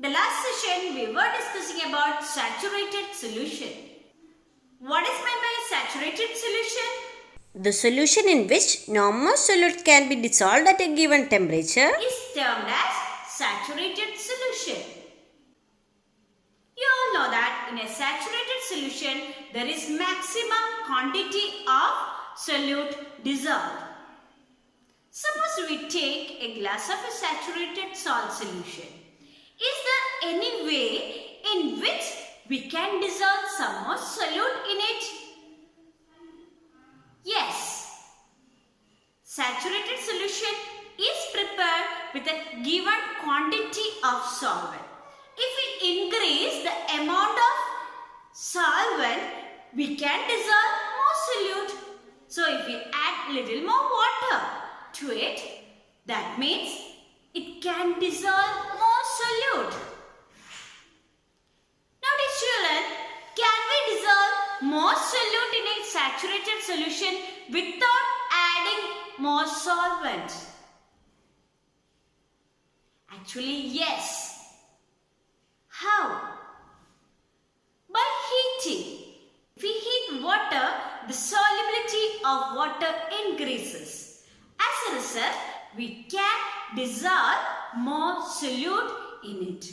In the last session, we were discussing about saturated solution. What is meant by saturated solution? The solution in which normal solute can be dissolved at a given temperature Is termed as saturated solution. You all know that in a saturated solution, there is maximum quantity of solute dissolved. Suppose we take a glass of a saturated salt solution. Is there any way in which we can dissolve some more solute in it? Yes. Saturated solution is prepared with a given quantity of solvent. If we increase the amount of solvent, we can dissolve more solute. So if we add little more water to it, that means it can dissolve more solute. Now dear children, can we dissolve more solute in a saturated solution without adding more solvent? Actually, yes. How? By heating. If we heat water, the solubility of water increases. As a result, we can dissolve more solute in it.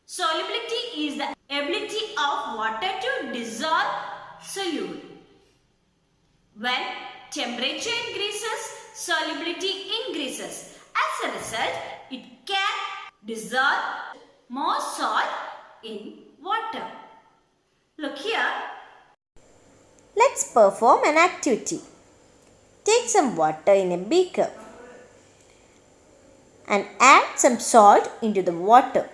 Solubility is the ability of water to dissolve solute. When temperature increases, solubility increases. As a result, it can dissolve more salt in water. Look here. Let's perform an activity. Take some water in a beaker and add some salt into the water.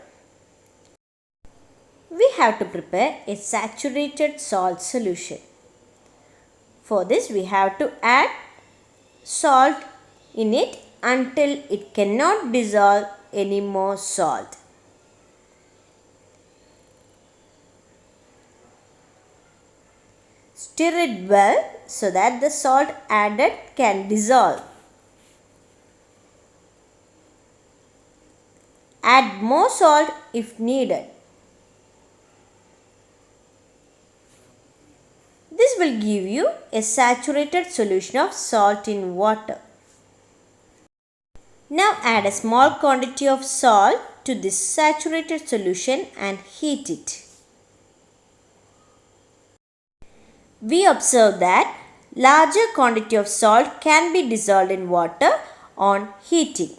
We have to prepare a saturated salt solution. For this, we have to add salt in it until it cannot dissolve any more salt. Stir it well so that the salt added can dissolve. Add more salt if needed. This will give you a saturated solution of salt in water. Now add a small quantity of salt to this saturated solution and heat it. We observe that larger quantity of salt can be dissolved in water on heating.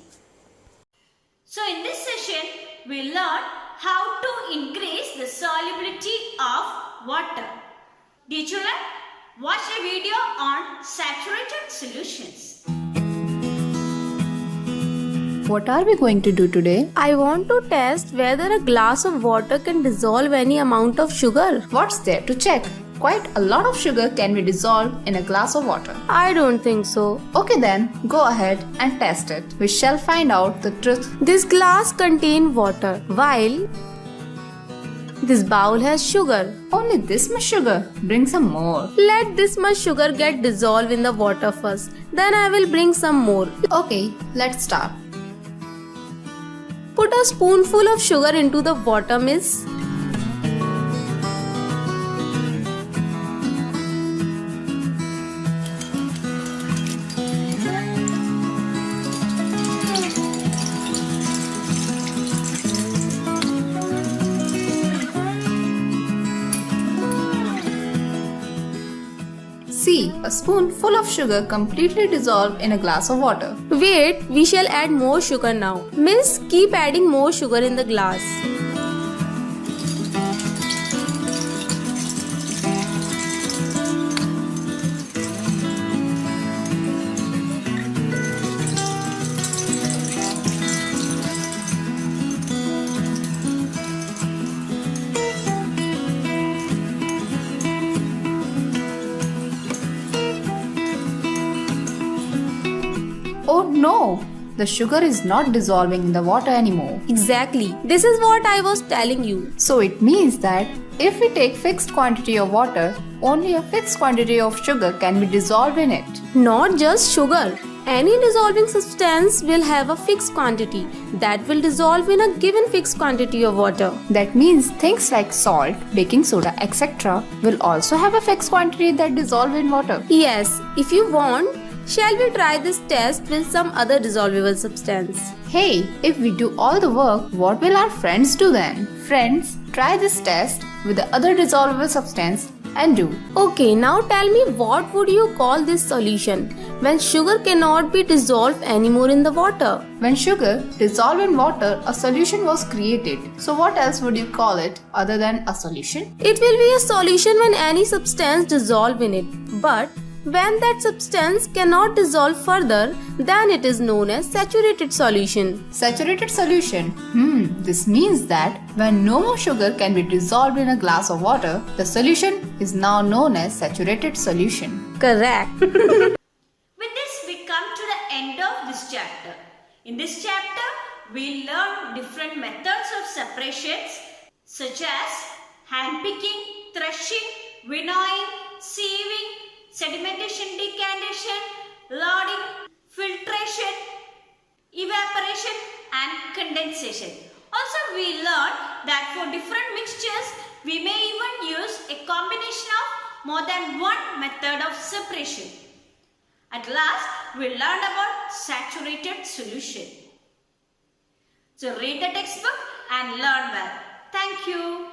So in this session, we learned how to increase the solubility of water. Dear children, watch a video on saturated solutions. What are we going to do today? I want to test whether a glass of water can dissolve any amount of sugar. What's there to check? Quite a lot of sugar can be dissolved in a glass of water. I don't think so. Okay then, go ahead and test it. We shall find out the truth. This glass contains water, while this bowl has sugar. Only this much sugar. Bring some more. Let this much sugar get dissolved in the water first. Then I will bring some more. Okay, let's start. Put a spoonful of sugar into the water, miss. See, a spoonful of sugar completely dissolved in a glass of water. Wait, we shall add more sugar now. Miss, keep adding more sugar in the glass. Oh no! The sugar is not dissolving in the water anymore. Exactly. This is what I was telling you. So it means that if we take fixed quantity of water, only a fixed quantity of sugar can be dissolved in it. Not just sugar. Any dissolving substance will have a fixed quantity that will dissolve in a given fixed quantity of water. That means things like salt, baking soda, etc. will also have a fixed quantity that dissolve in water. Yes, if you want, shall we try this test with some other dissolvable substance? Hey, if we do all the work, what will our friends do then? Friends, try this test with the other dissolvable substance and do. Okay, now tell me, what would you call this solution when sugar cannot be dissolved anymore in the water? When sugar dissolved in water, a solution was created. So what else would you call it other than a solution? It will be a solution when any substance dissolve in it. But when that substance cannot dissolve further, then it is known as saturated solution. Saturated solution. This means that when no more sugar can be dissolved in a glass of water, the solution is now known as saturated solution. Correct. With this, we come to the end of this chapter. In this chapter, we learn different methods of separations such as hand picking, threshing, winnowing, sieving, sedimentation, decantation, loading, filtration, evaporation and condensation. Also, we learned that for different mixtures, we may even use a combination of more than one method of separation. At last, we learned about saturated solution. So, read the textbook and learn well. Thank you.